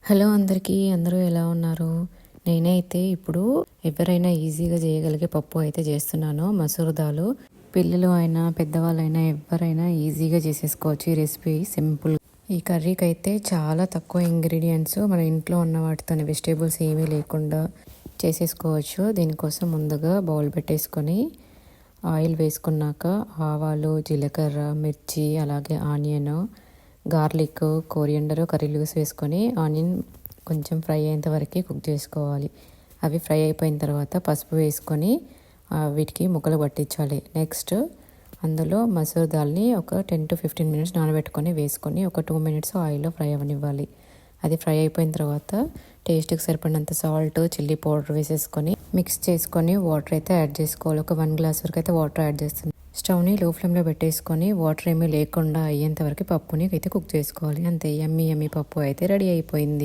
Hello అందరికీ, అందరూ ఎలా ఉన్నారు? నేనైతే ఇప్పుడు ఎవరైనా ఈజీగా చేయగలిగే పప్పు అయితే చేస్తున్నాను. మసూర్ దాలు. పిల్లలు అయినా పెద్దవాళ్ళైనా ఎవరైనా ఈజీగా చేసేసుకోవచ్చు. ఈ రెసిపీ సింపుల్. ఈ కర్రీకి అయితే చాలా తక్కువ ఇంగ్రీడియంట్స్ మన ఇంట్లో ఉన్న వాటితో వెజిటేబుల్స్ ఏమీ లేకుండా చేసేసుకోవచ్చు. దీనికోసం ముందుగా బౌల్ పెట్టేసుకొని ఆయిల్ వేసుకున్నాక ఆవాలు, జీలకర్ర, మిర్చి, అలాగే onion, garlic, coriander, curry leaves వేసుకొని ఆనియన్ కొంచెం ఫ్రై అయ్యేంత వరకు కుక్ చేసుకోవాలి. అవి ఫ్రై అయిపోయిన తర్వాత పసుపు వేసుకొని వీటికి ముక్కలు పట్టించాలి. నెక్స్ట్ అందులో మసూర్ దాల్ని ఒక 10 to 15 minutes నానబెట్టుకొని వేసుకొని ఒక 2 minutes ఆయిల్లో ఫ్రై అవ్వనివ్వాలి. అది ఫ్రై అయిపోయిన తర్వాత టేస్ట్కి సరిపడినంత సాల్ట్, చిల్లీ పౌడర్ వేసేసుకొని మిక్స్ చేసుకొని వాటర్ అయితే యాడ్ చేసుకోవాలి. ఒక 1 glass వరకు అయితే వాటర్ యాడ్ చేస్తుంది. స్టవ్ని లో ఫ్లేమ్లో పెట్టేసుకొని వాటర్ ఏమీ లేకుండా అయ్యేంత వరకు పప్పుని అయితే కుక్ చేసుకోవాలి. అంతే, యమ్మీ యమ్మీ పప్పు అయితే రెడీ అయిపోయింది.